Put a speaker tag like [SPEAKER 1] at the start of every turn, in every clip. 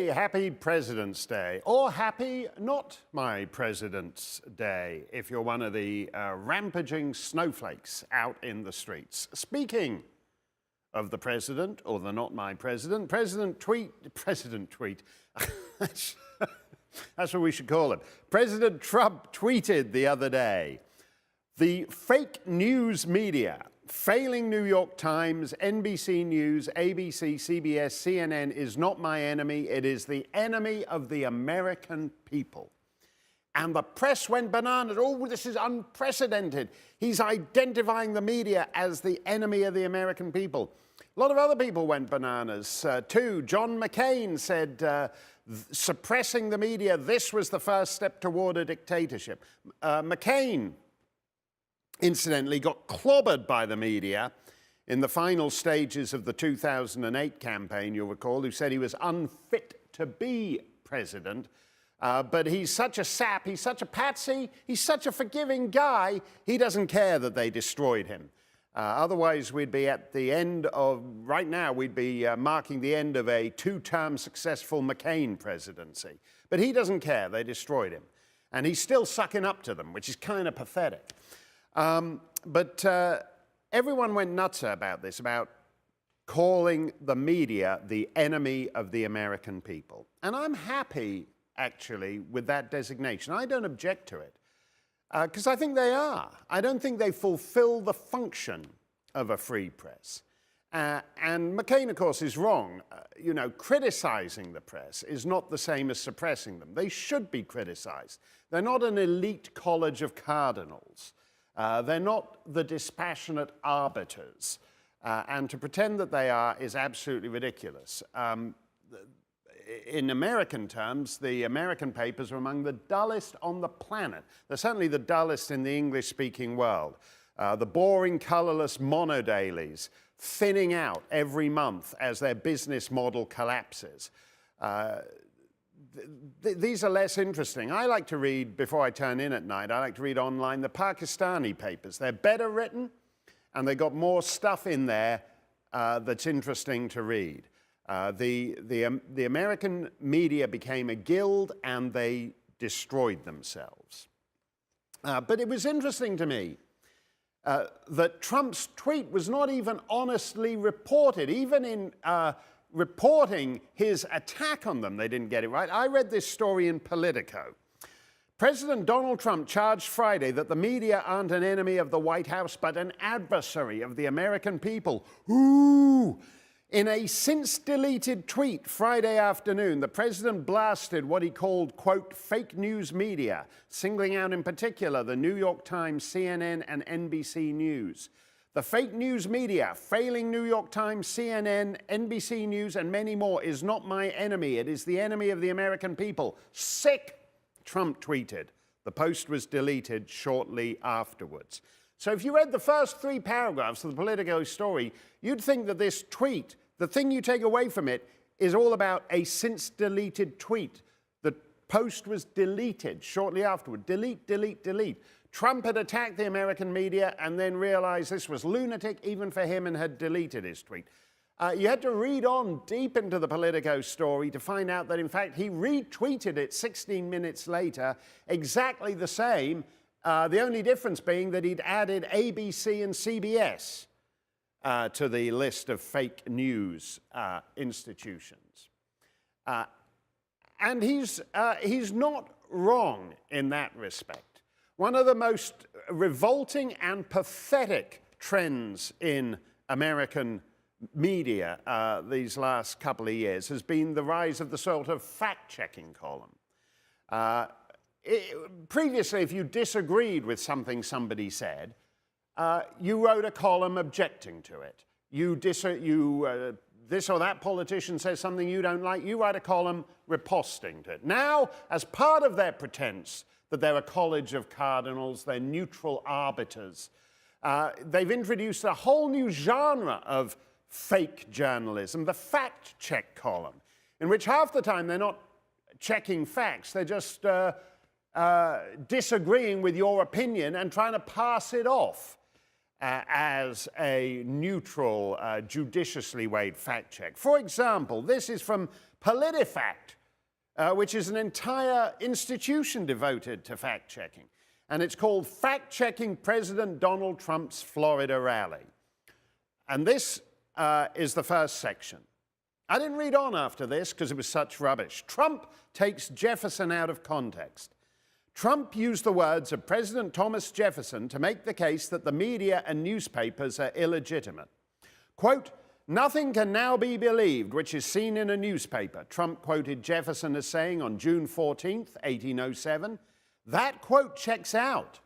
[SPEAKER 1] happy President's Day, or happy not my President's Day, if you're one of the rampaging snowflakes out in the streets. Speaking of the President, or the not my President, President Tweet, that's what we should call him. President Trump tweeted the other day, the fake news media, failing New York Times, NBC News, ABC, CBS, CNN is not my enemy. It is the enemy of the American people. And the press went bananas. Oh, this is unprecedented. He's identifying the media as the enemy of the American people. A lot of other people went bananas too. John McCain said, suppressing the media, this was the first step toward a dictatorship. McCain, incidentally, got clobbered by the media in the final stages of the 2008 campaign, you'll recall, who said he was unfit to be president. But he's such a sap, he's such a patsy, he's such a forgiving guy, he doesn't care that they destroyed him. Otherwise, we'd be at the end of, right now, we'd be marking the end of a two-term successful McCain presidency. But he doesn't care, they destroyed him. And he's still sucking up to them, which is kind of pathetic. But everyone went nuts about this, about calling the media the enemy of the American people. And I'm happy, actually, with that designation. I don't object to it, because I think they are. I don't think they fulfill the function of a free press. And McCain, of course, is wrong. You know, criticizing the press is not the same as suppressing them. They should be criticized. They're not an elite college of cardinals. They're not the dispassionate arbiters. And to pretend that they are is absolutely ridiculous. In American terms, the American papers are among the dullest on the planet. They're certainly the dullest in the English-speaking world. The boring, colorless monodailies thinning out every month as their business model collapses. These are less interesting. I like to read, before I turn in at night, I like to read online the Pakistani papers. They're better written, and they've got more stuff in there that's interesting to read. The American media became a guild, and they destroyed themselves. But it was interesting to me that Trump's tweet was not even honestly reported. Even in reporting his attack on them, they didn't get it right. I read this story in Politico. President Donald Trump charged Friday that the media aren't an enemy of the White House, but an adversary of the American people. Ooh! In a since-deleted tweet Friday afternoon, the president blasted what he called, quote, fake news media, singling out in particular the New York Times, CNN, and NBC News. The fake news media, failing New York Times, CNN, NBC News, and many more, is not my enemy. It is the enemy of the American people. Sick, Trump tweeted. The post was deleted shortly afterwards. So if you read the first 3 paragraphs of the Politico story, you'd think that this tweet, the thing you take away from it, is all about a since-deleted tweet. The post was deleted shortly afterward. Delete, delete, delete. Trump had attacked the American media and then realized this was lunatic even for him and had deleted his tweet. You had to read on deep into the Politico story to find out that, in fact, he retweeted it 16 minutes later, exactly the same. The only difference being that he'd added ABC and CBS to the list of fake news institutions. And he's not wrong in that respect. One of the most revolting and pathetic trends in American media these last couple of years has been the rise of the sort of fact-checking column. Previously, if you disagreed with something somebody said, you wrote a column objecting to it. This or that politician says something you don't like, you write a column riposting to it. Now, as part of their pretense that they're a college of cardinals, they're neutral arbiters, they've introduced a whole new genre of fake journalism, the fact-check column, in which half the time they're not checking facts, they're just disagreeing with your opinion and trying to pass it off as a neutral, judiciously weighed fact check. For example, this is from PolitiFact, which is an entire institution devoted to fact-checking. And it's called Fact-Checking President Donald Trump's Florida Rally. And this is the first section. I didn't read on after this because it was such rubbish. Trump takes Jefferson out of context. Trump used the words of President Thomas Jefferson to make the case that the media and newspapers are illegitimate. Quote, "Nothing can now be believed which is seen in a newspaper," Trump quoted Jefferson as saying on June 14th, 1807. That quote checks out,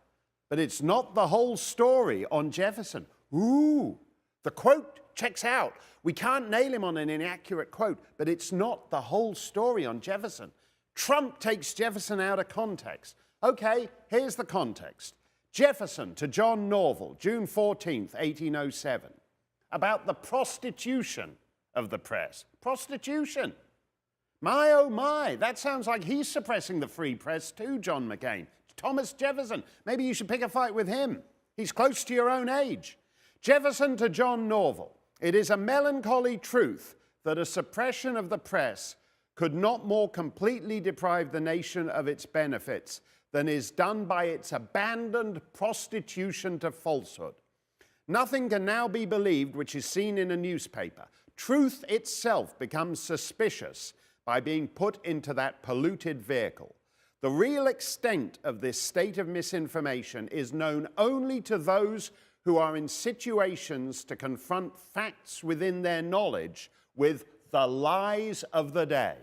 [SPEAKER 1] but it's not the whole story on Jefferson. Ooh, the quote checks out. We can't nail him on an inaccurate quote, but it's not the whole story on Jefferson. Trump takes Jefferson out of context. Okay, here's the context. Jefferson to John Norval, June 14th, 1807, about the prostitution of the press. Prostitution. My, oh my, that sounds like he's suppressing the free press too, John McCain. Thomas Jefferson, maybe you should pick a fight with him. He's close to your own age. Jefferson to John Norval. It is a melancholy truth that a suppression of the press could not more completely deprive the nation of its benefits than is done by its abandoned prostitution to falsehood. Nothing can now be believed which is seen in a newspaper. Truth itself becomes suspicious by being put into that polluted vehicle. The real extent of this state of misinformation is known only to those who are in situations to confront facts within their knowledge with the lies of the day.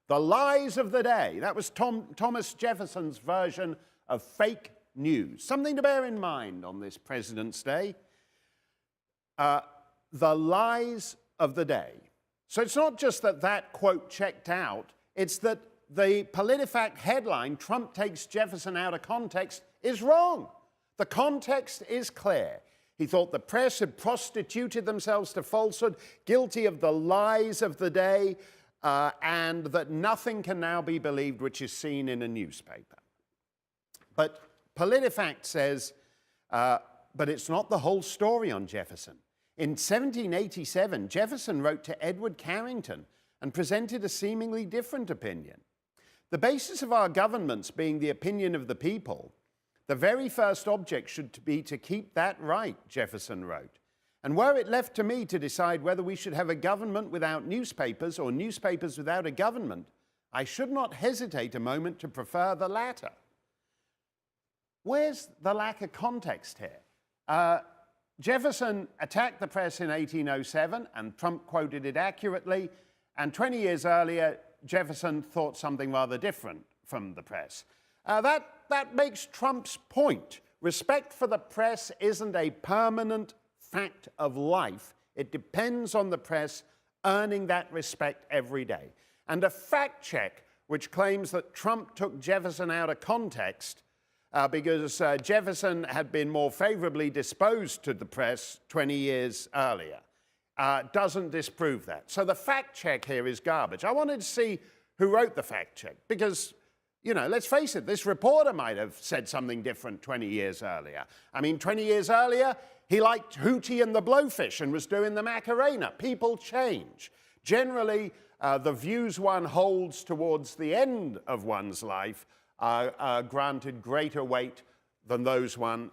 [SPEAKER 1] The lies of the day. That was Thomas Jefferson's version of fake news. Something to bear in mind on this President's Day. The lies of the day. So it's not just that that quote checked out, it's that the PolitiFact headline, "Trump takes Jefferson out of context," is wrong. The context is clear. He thought the press had prostituted themselves to falsehood, guilty of the lies of the day, and that nothing can now be believed which is seen in a newspaper. But PolitiFact says, but it's not the whole story on Jefferson. In 1787, Jefferson wrote to Edward Carrington and presented a seemingly different opinion. The basis of our governments being the opinion of the people, the very first object should be to keep that right, Jefferson wrote. And were it left to me to decide whether we should have a government without newspapers or newspapers without a government, I should not hesitate a moment to prefer the latter. Where's the lack of context here? Jefferson attacked the press in 1807, and Trump quoted it accurately. And 20 years earlier, Jefferson thought something rather different from the press. That makes Trump's point. Respect for the press isn't a permanent fact of life. It depends on the press earning that respect every day. And a fact check which claims that Trump took Jefferson out of context because Jefferson had been more favorably disposed to the press 20 years earlier, doesn't disprove that. So the fact check here is garbage. I wanted to see who wrote the fact check because, you know, let's face it, this reporter might have said something different 20 years earlier. I mean, 20 years earlier, he liked Hootie and the Blowfish and was doing the Macarena. People change. Generally, the views one holds towards the end of one's life are granted greater weight than those one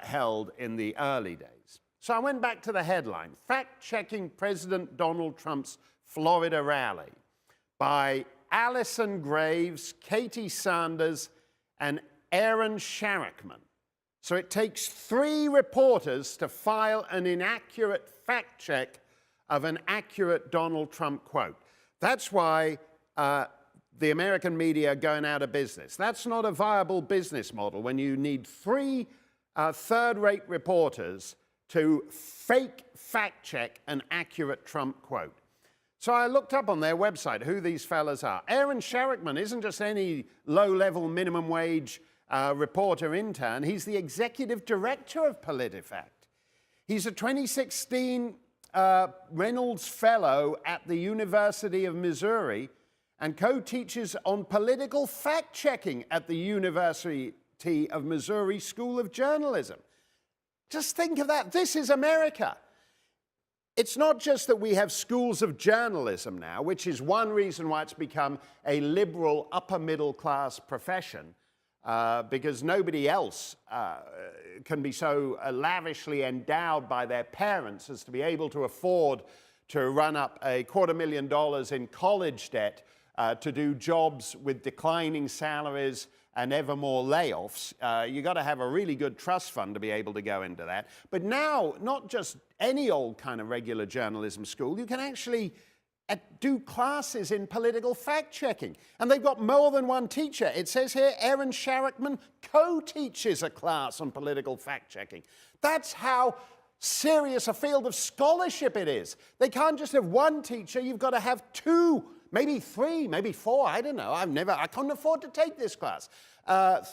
[SPEAKER 1] held in the early days. So I went back to the headline, Fact-Checking President Donald Trump's Florida Rally by Alison Graves, Katie Sanders, and Aaron Sharrickman. So it takes 3 reporters to file an inaccurate fact check of an accurate Donald Trump quote. That's why the American media are going out of business. That's not a viable business model when you need 3 third-rate reporters to fake fact check an accurate Trump quote. So I looked up on their website who these fellas are. Aaron Sharrickman isn't just any low-level minimum wage reporter intern. He's the executive director of PolitiFact. He's a 2016 Reynolds Fellow at the University of Missouri and co-teaches on political fact-checking at the University of Missouri School of Journalism. Just think of that. This is America. It's not just that we have schools of journalism now, which is one reason why it's become a liberal, upper middle class profession, because nobody else can be so lavishly endowed by their parents as to be able to afford to run up $250,000 in college debt to do jobs with declining salaries and ever more layoffs. You've got to have a really good trust fund to be able to go into that. But now, not just any old kind of regular journalism school, you can actually do classes in political fact-checking. And they've got more than one teacher. It says here, Erin Sharrockman co-teaches a class on political fact-checking. That's how serious a field of scholarship it is. They can't just have one teacher, you've got to have two, maybe three, maybe four, I don't know. I couldn't afford to take this class.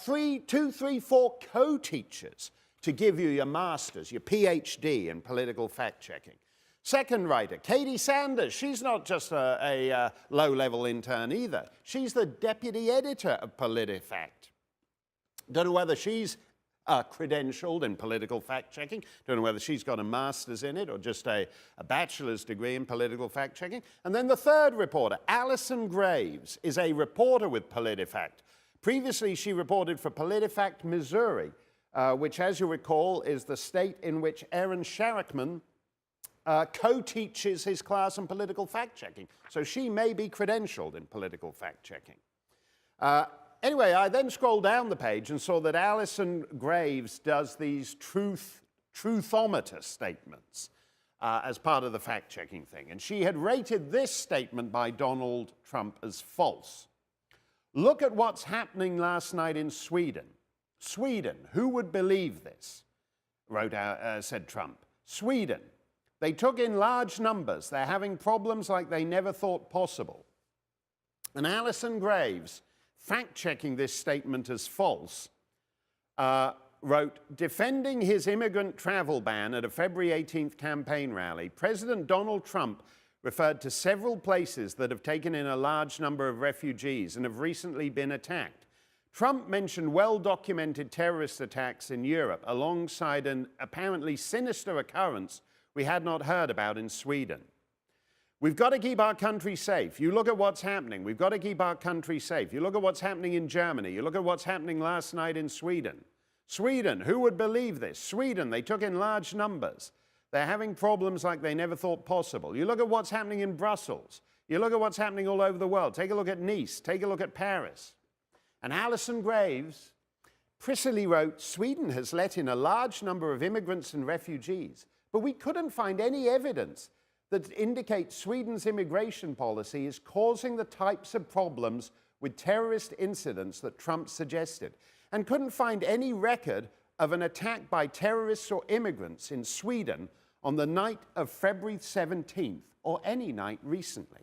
[SPEAKER 1] 2, 3, 4 co-teachers to give you your master's, your PhD in political fact-checking. Second writer, Katie Sanders. She's not just a low-level intern either. She's the deputy editor of PolitiFact. Don't know whether she's credentialed in political fact-checking. Don't know whether she's got a master's in it or just a bachelor's degree in political fact-checking. And then the third reporter, Alison Graves, is a reporter with PolitiFact. Previously, she reported for PolitiFact Missouri, which, as you recall, is the state in which Erin Sharrockman co-teaches his class on political fact-checking. So she may be credentialed in political fact-checking. Anyway, I then scrolled down the page and saw that Alison Graves does these truthometer statements as part of the fact-checking thing. And she had rated this statement by Donald Trump as false. Look at what's happening last night in Sweden. Sweden, who would believe this? Said Trump. Sweden, they took in large numbers. They're having problems like they never thought possible. And Alison Graves, fact-checking this statement as false, wrote, defending his immigrant travel ban at a February 18th campaign rally, President Donald Trump referred to several places that have taken in a large number of refugees and have recently been attacked. Trump mentioned well-documented terrorist attacks in Europe alongside an apparently sinister occurrence we had not heard about in Sweden. We've got to keep our country safe. You look at what's happening. We've got to keep our country safe. You look at what's happening in Germany. You look at what's happening last night in Sweden. Sweden, who would believe this? Sweden, they took in large numbers. They're having problems like they never thought possible. You look at what's happening in Brussels. You look at what's happening all over the world. Take a look at Nice. Take a look at Paris. And Alison Graves precisely wrote, Sweden has let in a large number of immigrants and refugees, but we couldn't find any evidence that indicates Sweden's immigration policy is causing the types of problems with terrorist incidents that Trump suggested, and couldn't find any record of an attack by terrorists or immigrants in Sweden on the night of February 17th or any night recently.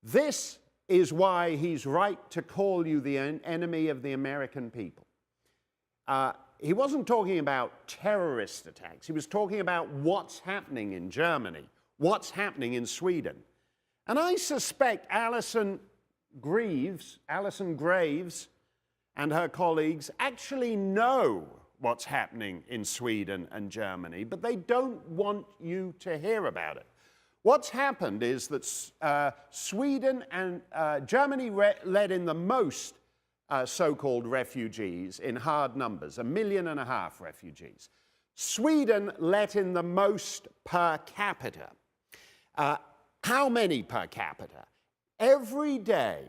[SPEAKER 1] This is why he's right to call you the enemy of the American people. He wasn't talking about terrorist attacks. He was talking about what's happening in Germany, what's happening in Sweden. And I suspect Alison Graves and her colleagues actually know what's happening in Sweden and Germany, but they don't want you to hear about it. What's happened is that Sweden and Germany let in the most so-called refugees in hard numbers, 1.5 million refugees. Sweden let in the most per capita. How many per capita? Every day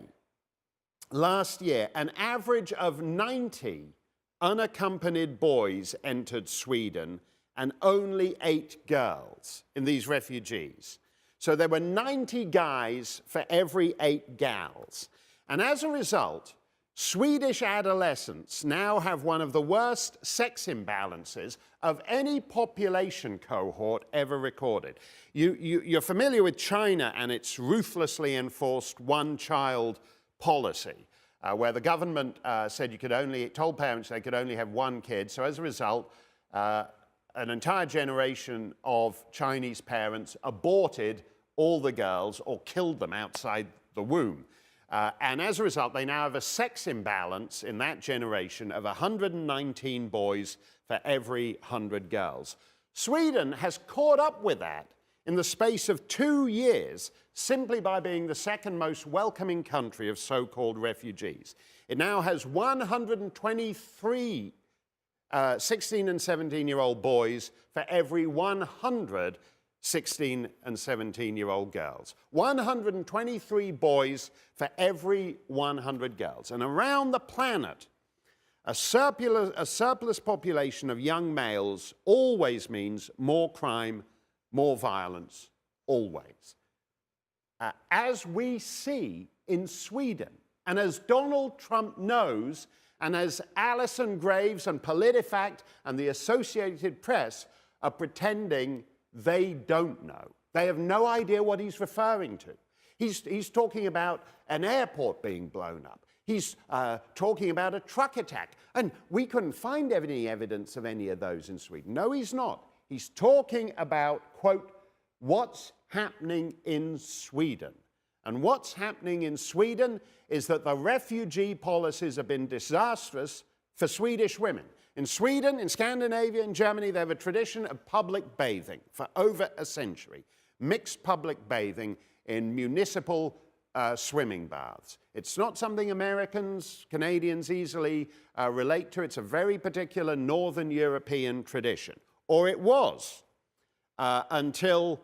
[SPEAKER 1] last year, an average of 90 unaccompanied boys entered Sweden and only 8 girls in these refugees. So there were 90 guys for every 8 gals. And as a result, Swedish adolescents now have one of the worst sex imbalances of any population cohort ever recorded. You're familiar with China and its ruthlessly enforced one-child policy, where the government said told parents they could only have 1 kid. So as a result, an entire generation of Chinese parents aborted all the girls or killed them outside the womb. And as a result, they now have a sex imbalance in that generation of 119 boys for every 100 girls. Sweden has caught up with that in the space of 2 years, simply by being the second most welcoming country of so-called refugees. It now has 123 16 and 17-year-old boys for every 100 16 and 17-year-old girls. 123 boys for every 100 girls. And around the planet, a surplus population of young males always means more crime, more violence, always. As we see in Sweden, and as Donald Trump knows, and as Alison Graves and PolitiFact and the Associated Press are pretending they don't know. They have no idea what he's referring to. He's talking about an airport being blown up. He's talking about a truck attack. And we couldn't find any evidence of any of those in Sweden. No, he's not. He's talking about, quote, what's happening in Sweden. And what's happening in Sweden is that the refugee policies have been disastrous for Swedish women. In Sweden, in Scandinavia, in Germany, they have a tradition of public bathing for over a century. Mixed public bathing in municipal swimming baths. It's not something Americans, Canadians easily relate to. It's a very particular Northern European tradition. Or it was until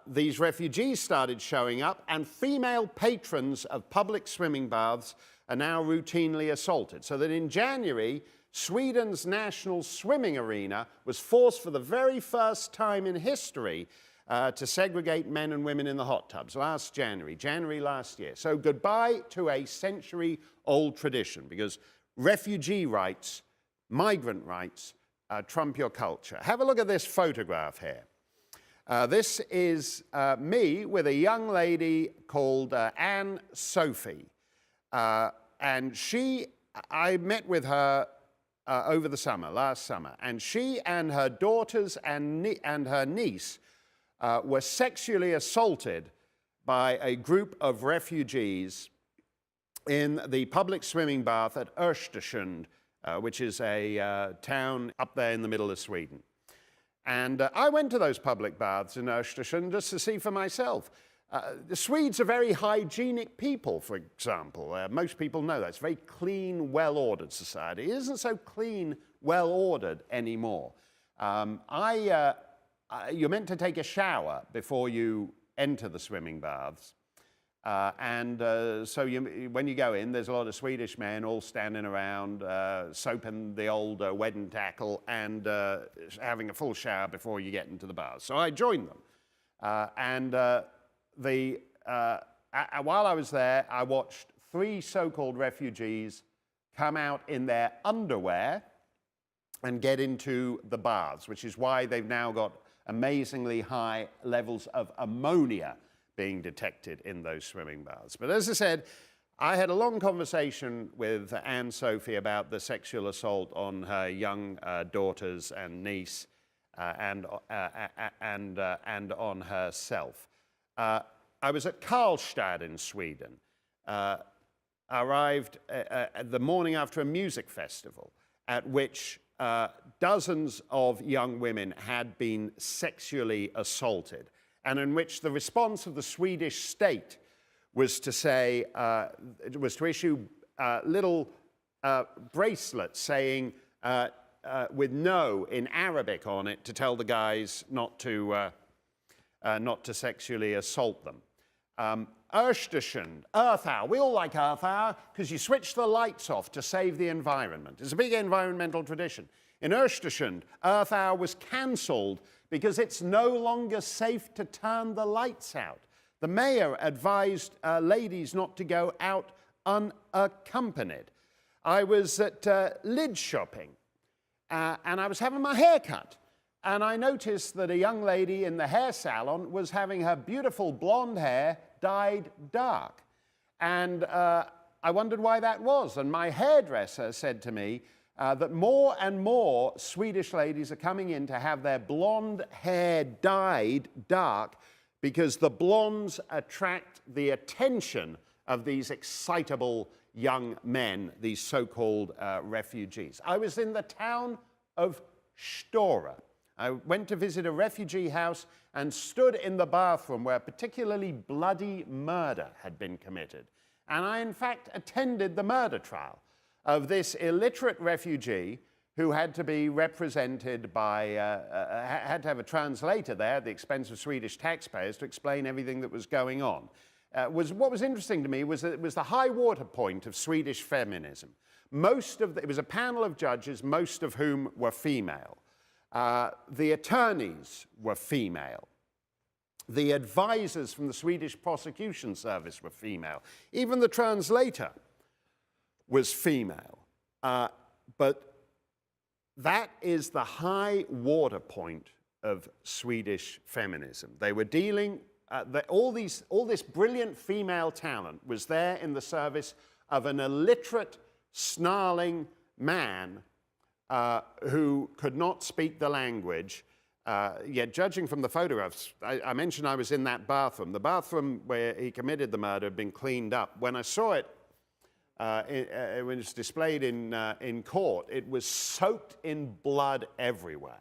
[SPEAKER 1] these refugees started showing up, and female patrons of public swimming baths are now routinely assaulted. So that in January, Sweden's national swimming arena was forced for the very first time in history to segregate men and women in the hot tubs last January last year. So goodbye to a century-old tradition, because refugee rights, migrant rights, trump your culture. Have a look at this photograph here. This is me with a young lady called Anne Sophie. And I met with her over the summer, last summer. And she and her daughters and her niece were sexually assaulted by a group of refugees in the public swimming bath at Östersund, which is a town up there in the middle of Sweden. And I went to those public baths in Östersund just to see for myself. The Swedes are very hygienic people, for example. Most people know that. It's a very clean, well-ordered society. It isn't so clean, well-ordered anymore. You're meant to take a shower before you enter the swimming baths. So when you go in, there's a lot of Swedish men all standing around, soaping the old wedding tackle and having a full shower before you get into the bath. So I joined them. While I was there, I watched 3 so-called refugees come out in their underwear and get into the baths, which is why they've now got amazingly high levels of ammonia being detected in those swimming baths. But as I said, I had a long conversation with Anne Sophie about the sexual assault on her young daughters and niece and on herself. I was at Karlstad in Sweden, arrived the morning after a music festival at which dozens of young women had been sexually assaulted, and in which the response of the Swedish state was to say, was to issue little bracelets saying with no in Arabic on it to tell the guys not to sexually assault them. Östersund, Earth Hour. We all like Earth Hour because you switch the lights off to save the environment. It's a big environmental tradition. In Östersund, Earth Hour was cancelled because it's no longer safe to turn the lights out. The mayor advised ladies not to go out unaccompanied. I was at Lid shopping and I was having my hair cut. And I noticed that a young lady in the hair salon was having her beautiful blonde hair dyed dark. And I wondered why that was. And my hairdresser said to me that more and more Swedish ladies are coming in to have their blonde hair dyed dark because the blondes attract the attention of these excitable young men, these so-called refugees. I was in the town of Stora, I went to visit a refugee house and stood in the bathroom where a particularly bloody murder had been committed. And I, in fact, attended the murder trial of this illiterate refugee who had to be represented by, had to have a translator there at the expense of Swedish taxpayers to explain everything that was going on. What was interesting to me was that it was the high water point of Swedish feminism. It was a panel of judges, most of whom were female. The attorneys were female. The advisors from the Swedish prosecution service were female. Even the translator was female. But that is the high water point of Swedish feminism. They were dealing, all this brilliant female talent was there in the service of an illiterate, snarling man who could not speak the language. Yet, judging from the photographs, I mentioned I was in that bathroom. The bathroom where he committed the murder had been cleaned up. When I saw it, when it was displayed in court, it was soaked in blood everywhere.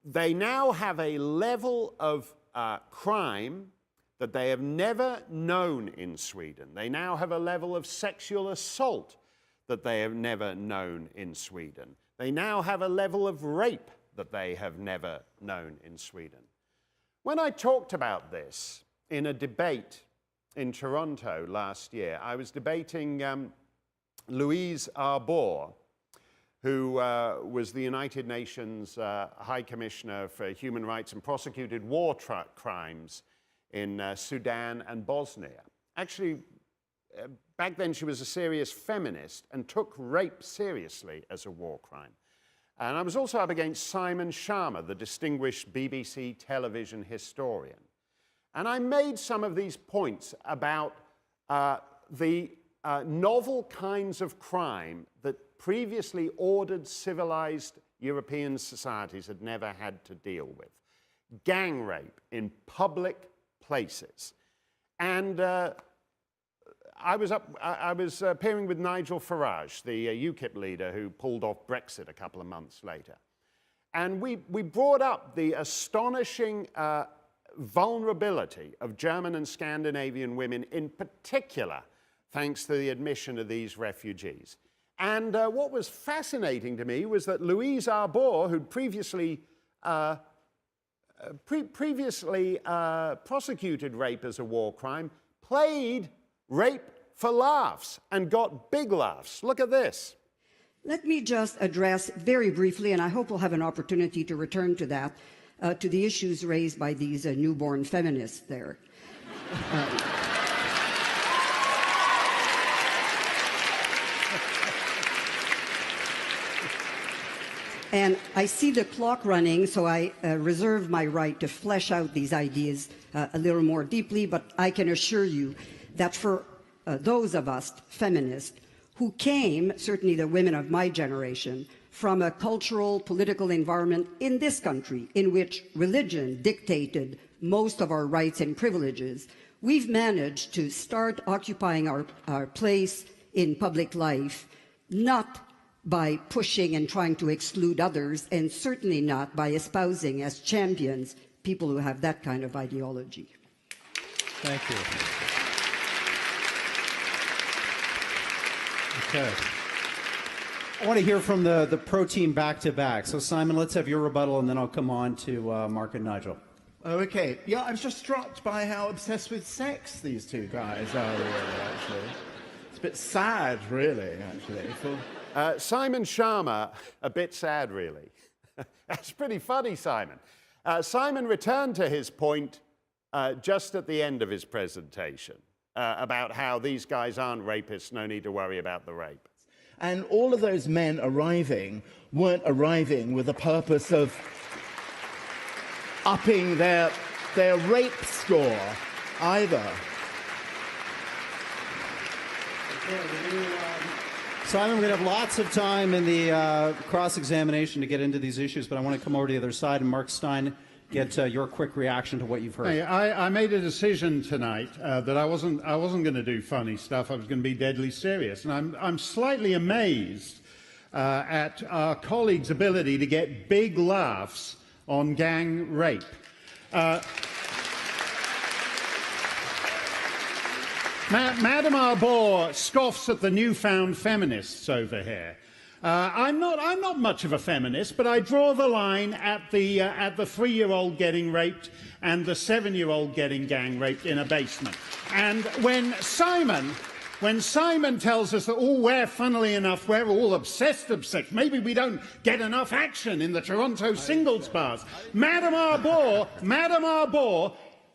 [SPEAKER 1] They now have a level of crime that they have never known in Sweden. They now have a level of sexual assault that they have never known in Sweden. They now have a level of rape that they have never known in Sweden. When I talked about this in a debate in Toronto last year, I was debating Louise Arbour, who was the United Nations High Commissioner for Human Rights and prosecuted war crimes in Sudan and Bosnia. Actually, back then she was a serious feminist and took rape seriously as a war crime. And I was also up against Simon Sharma, the distinguished BBC television historian. And I made some of these points about the novel kinds of crime that previously ordered, civilized European societies had never had to deal with. Gang rape in public places. And I was appearing with Nigel Farage, the UKIP leader who pulled off Brexit a couple of months later. And we brought up the astonishing vulnerability of German and Scandinavian women in particular, thanks to the admission of these refugees. And what was fascinating to me was that Louise Arbour, who'd previously prosecuted rape as a war crime, played rape for laughs and got big laughs. Look at this.
[SPEAKER 2] Let me just address very briefly, and I hope we'll have an opportunity to return to that, to the issues raised by these newborn feminists there. And I see the clock running, so I reserve my right to flesh out these ideas a little more deeply, but I can assure you that for those of us feminists who came, certainly the women of my generation, from a cultural, political environment in this country in which religion dictated most of our rights and privileges, we've managed to start occupying our place in public life, not by pushing and trying to exclude others, and certainly not by espousing as champions people who have that kind of ideology.
[SPEAKER 3] Thank you. Okay. I want to hear from the pro team back-to-back. So, Simon, let's have your rebuttal, and then I'll come on to Mark and Nigel.
[SPEAKER 4] Okay. Yeah, I was just struck by how obsessed with sex these two guys are, really, actually. It's a bit sad, really, actually.
[SPEAKER 1] Simon Sharma, a bit sad, really. That's pretty funny, Simon. Simon returned to his point just at the end of his presentation about how these guys aren't rapists, no need to worry about the rape.
[SPEAKER 4] And all of those men arriving weren't arriving with the purpose of upping their rape score either.
[SPEAKER 3] Simon, we're going to have lots of time in the cross-examination to get into these issues, but I want to come over to the other side, and Mark Steyn, get your quick reaction to what you've heard.
[SPEAKER 5] Hey, I made a decision tonight that I wasn't going to do funny stuff. I was going to be deadly serious, and I'm slightly amazed at our colleagues' ability to get big laughs on gang rape. Madame Arbor scoffs at the newfound feminists over here. I'm not much of a feminist, but I draw the line at the 3-year-old getting raped and the 7-year-old getting gang raped in a basement. And when Simon tells us that, funnily enough, we're all obsessed, maybe we don't get enough action in the Toronto singles bars. Madame Arbor,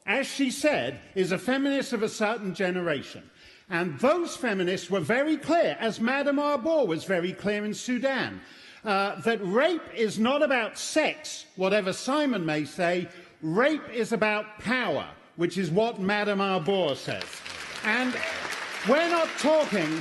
[SPEAKER 5] as she said, is a feminist of a certain generation. And those feminists were very clear, as Madame Arbor was very clear in Sudan, that rape is not about sex, whatever Simon may say. Rape is about power, which is what Madame Arbor says. And we're not talking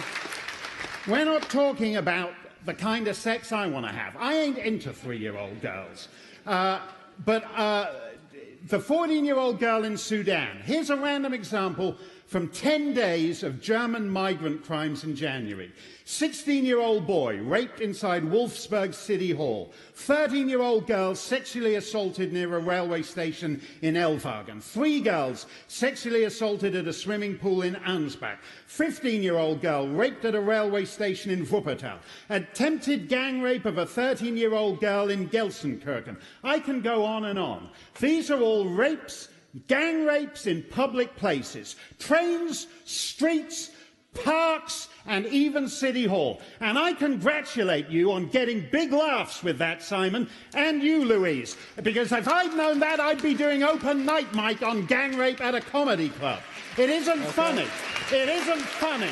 [SPEAKER 5] about the kind of sex I want to have. I ain't into 3-year-old girls. But the 14-year-old girl in Sudan, here's a random example from 10 days of German migrant crimes in January. 16-year-old boy raped inside Wolfsburg City Hall. 13-year-old girl sexually assaulted near a railway station in Ellwagen. 3 girls sexually assaulted at a swimming pool in Ansbach. 15-year-old girl raped at a railway station in Wuppertal. Attempted gang rape of a 13-year-old girl in Gelsenkirchen. I can go on and on. These are all rapes, gang rapes in public places. Trains, streets, parks, and even City Hall. And I congratulate you on getting big laughs with that, Simon, and you, Louise, because if I'd known that, I'd be doing open night mic on gang rape at a comedy club. It isn't funny. It isn't funny.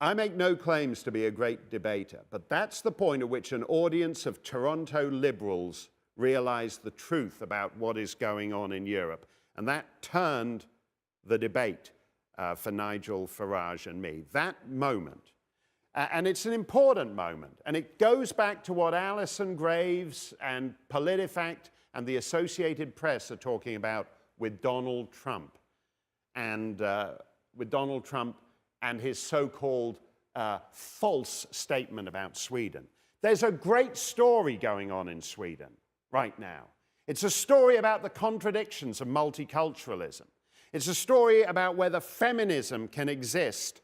[SPEAKER 1] I make no claims to be a great debater, but that's the point at which an audience of Toronto liberals realize the truth about what is going on in Europe. And that turned the debate for Nigel Farage and me. That moment, and it's an important moment, and it goes back to what Alison Graves and PolitiFact and the Associated Press are talking about with Donald Trump, and his so-called false statement about Sweden. There's a great story going on in Sweden right now. It's a story about the contradictions of multiculturalism. It's a story about whether feminism can exist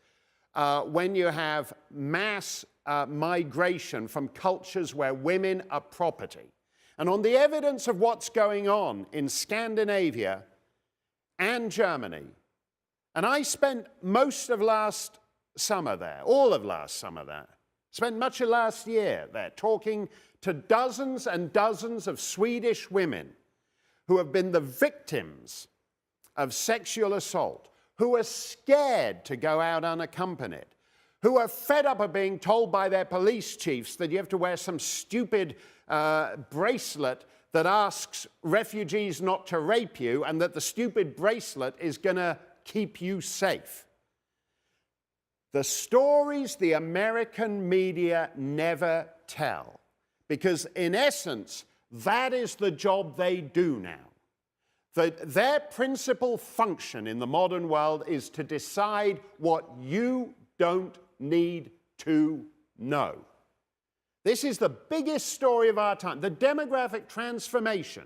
[SPEAKER 1] when you have mass migration from cultures where women are property. And on the evidence of what's going on in Scandinavia and Germany, and I spent most of last summer there, all of last summer there, spent much of last year there talking to dozens and dozens of Swedish women who have been the victims of sexual assault, who are scared to go out unaccompanied, who are fed up of being told by their police chiefs that you have to wear some stupid bracelet that asks refugees not to rape you, and that the stupid bracelet is going to keep you safe. The stories the American media never tell, because in essence, that is the job they do now. Their principal function in the modern world is to decide what you don't need to know. This is the biggest story of our time. The demographic transformation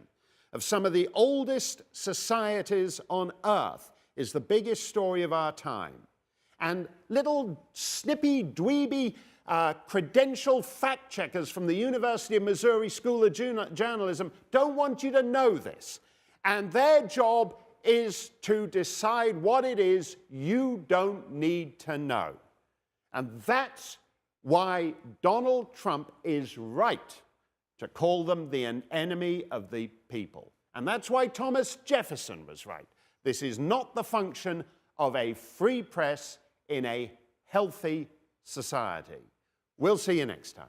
[SPEAKER 1] of some of the oldest societies on earth is the biggest story of our time. And little snippy, dweeby, credential fact checkers from the University of Missouri School of Journalism don't want you to know this. And their job is to decide what it is you don't need to know. And that's why Donald Trump is right to call them the enemy of the people. And that's why Thomas Jefferson was right. This is not the function of a free press in a healthy society. We'll see you next time.